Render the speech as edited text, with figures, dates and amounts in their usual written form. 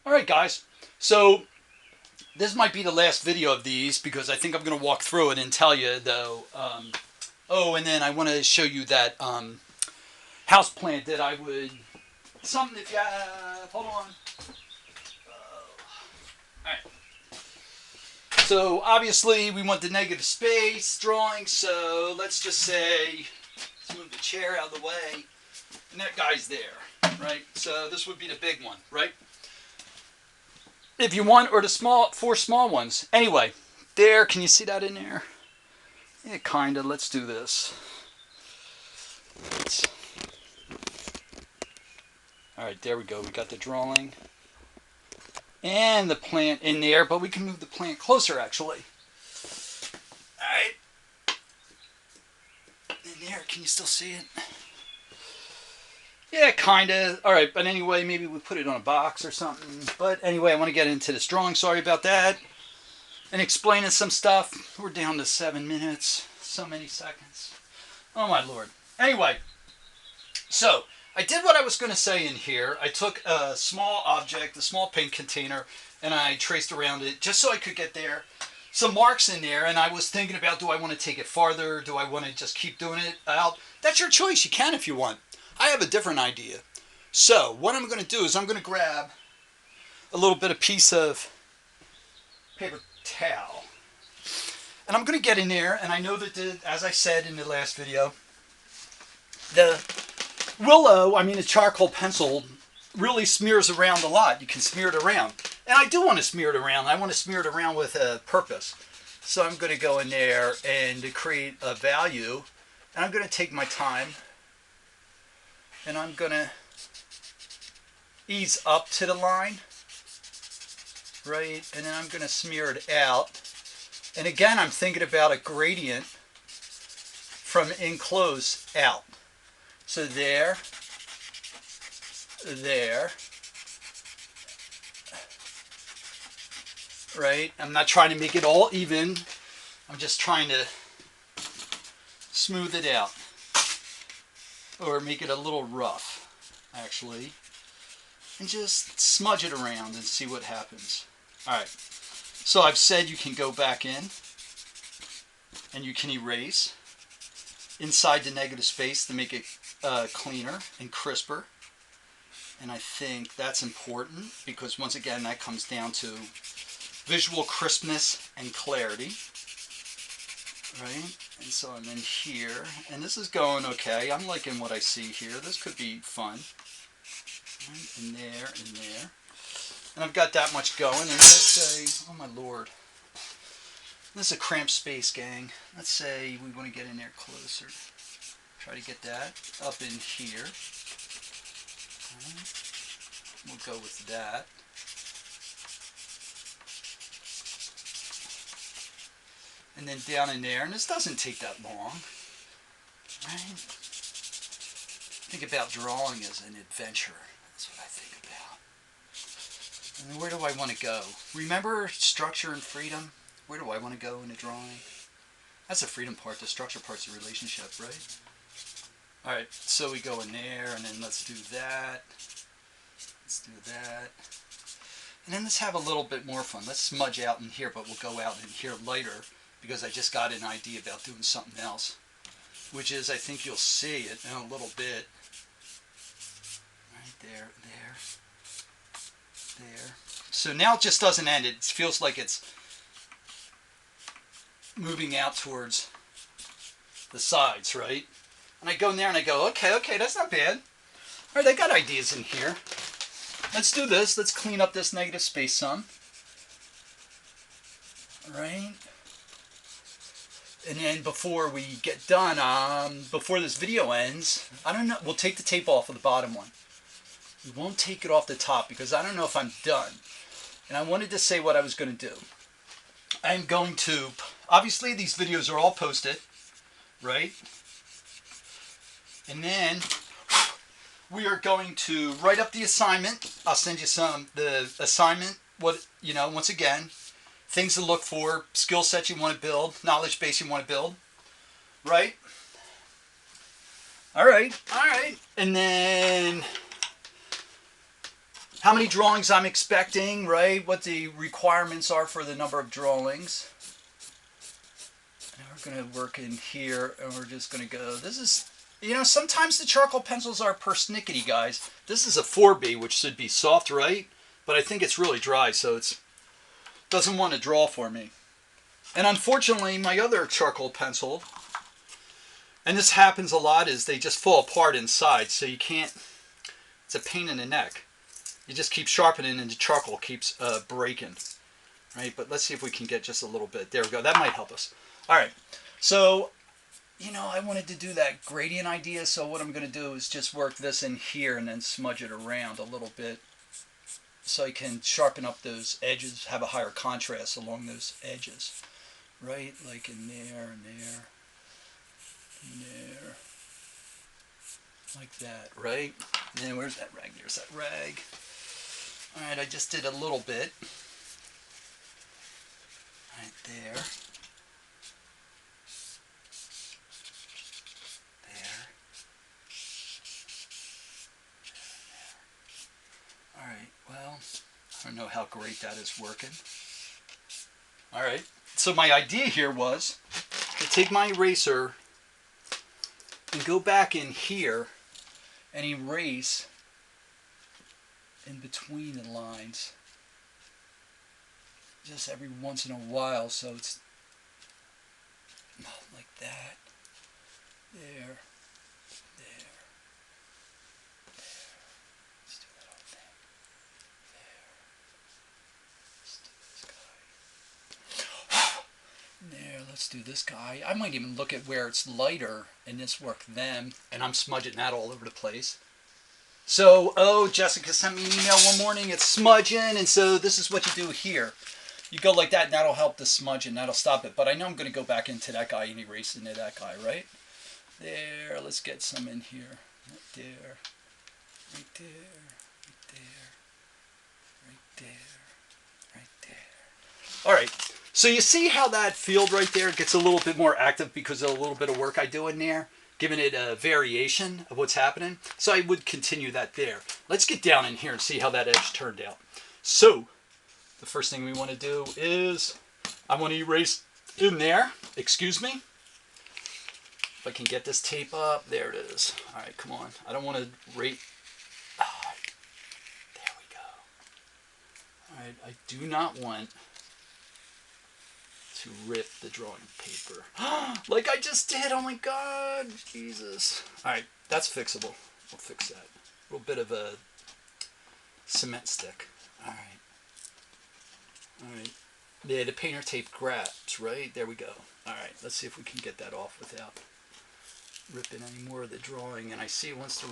All right, guys. So this might be the last video of these because I think I'm going to walk through it and tell you though. Oh, and then I want to show you that house plant that I would something if you hold on. All right. So obviously we want the negative space drawing. So let's just say let's move the chair out of the way, and that guy's there, right? So this would be the big one, right? If you want, or the four small ones. Anyway, there. Can you see that in there? Yeah, kinda. Let's do this. Let's, all right, there we go. We got the drawing and the plant in there, but we can move the plant closer actually. All right, in there. Can you still see it? Yeah, kinda. All right, but anyway, maybe we put it on a box or something. But anyway, I want to get into this drawing. Sorry about that. And explaining some stuff. We're down to 7 minutes. So many seconds. Oh my lord. Anyway, so I did what I was going to say in here. I took a small object, a small paint container, and I traced around it just so I could get there. Some marks in there, and I was thinking about, do I want to take it farther? Do I want to just keep doing it out? That's your choice. You can if you want. I have a different idea. So what I'm going to do is I'm going to grab a little bit of piece of paper towel. And I'm going to get in there, and I know that, as I said in the last video, the Willow, I mean the charcoal pencil, really smears around a lot. You can smear it around. And I do want to smear it around. I want to smear it around with a purpose. So I'm going to go in there and to create a value, and I'm going to take my time, and I'm going to ease up to the line, right? And then I'm going to smear it out. And again, I'm thinking about a gradient from in close out. So there, right? I'm not trying to make it all even. I'm just trying to smooth it out. Or make it a little rough, actually. And just smudge it around and see what happens. Alright, so I've said you can go back in and you can erase inside the negative space to make it cleaner and crisper. And I think that's important because once again that comes down to visual crispness and clarity. Right? And so I'm in here, and this is going okay. I'm liking what I see here. This could be fun. Right? In there, in there. And I've got that much going, and let's say, oh my lord. This is a cramped space, gang. Let's say we want to get in there closer. Try to get that up in here. Right. We'll go with that. And then down in there, and this doesn't take that long. Right? Think about drawing as an adventure. That's what I think about. And where do I want to go? Remember structure and freedom? Where do I want to go in a drawing? That's the freedom part. The structure part's the relationship, right? Alright, so we go in there, and then let's do that. Let's do that. And then let's have a little bit more fun. Let's smudge out in here, but we'll go out in here later because I just got an idea about doing something else. Which is, I think you'll see it in a little bit. Right there, there, there. So now it just doesn't end. It feels like it's moving out towards the sides, right? And I go in there and I go, okay, that's not bad. All right, I got ideas in here. Let's do this. Let's clean up this negative space some. All right. And then before we get done, before this video ends, I don't know, we'll take the tape off of the bottom one. We won't take it off the top because I don't know if I'm done. And I wanted to say what I was going to do. I'm going to, obviously these videos are all posted, right? And then we are going to write up the assignment. I'll send you the assignment, once again, things to look for, skill sets you want to build, knowledge base you want to build, right? All right. And then how many drawings I'm expecting, right? What the requirements are for the number of drawings. And we're going to work in here, and we're just going to go, this is, you know, sometimes the charcoal pencils are persnickety, guys. This is a 4B, which should be soft, right? But I think it's really dry, so it doesn't want to draw for me. And unfortunately, my other charcoal pencil, and this happens a lot, is they just fall apart inside, so you can't, it's a pain in the neck. You just keep sharpening and the charcoal keeps breaking, right? But let's see if we can get just a little bit. There we go. That might help us. All right. So, you know, I wanted to do that gradient idea, so what I'm going to do is just work this in here and then smudge it around a little bit so I can sharpen up those edges, have a higher contrast along those edges, right? Like in there and there and there. Like that, right? And then where's that rag? There's that rag. All right, I just did a little bit. Right there. There. All right, well, I don't know how great that is working. All right, so my idea here was to take my eraser and go back in here and erase in between the lines just every once in a while, so it's like that, there, there, let's do that whole thing, there, let's do this guy. I might even look at where it's lighter and just work them, and I'm smudging that all over the place. So, oh, Jessica sent me an email one morning, it's smudging, and so this is what you do here. You go like that, and that'll help the smudge, and that'll stop it. But I know I'm going to go back into that guy and erase into that guy, right? There, let's get some in here. Right there, right there, right there, right there, right there. All right, so you see how that field right there gets a little bit more active because of a little bit of work I do in there, giving it a variation of what's happening. So I would continue that there. Let's get down in here and see how that edge turned out. So the first thing we want to do is I want to erase in there. Excuse me. If I can get this tape up. There it is. All right, come on. I don't want to rate. There we go. All right, I do not want to rip the drawing paper. Like I just did. Oh my God. Jesus. All right, that's fixable. We'll fix that. A little bit of a cement stick. All right. All right. Yeah, the painter tape grabs, right? There we go. All right, let's see if we can get that off without ripping any more of the drawing. And I see it wants to rip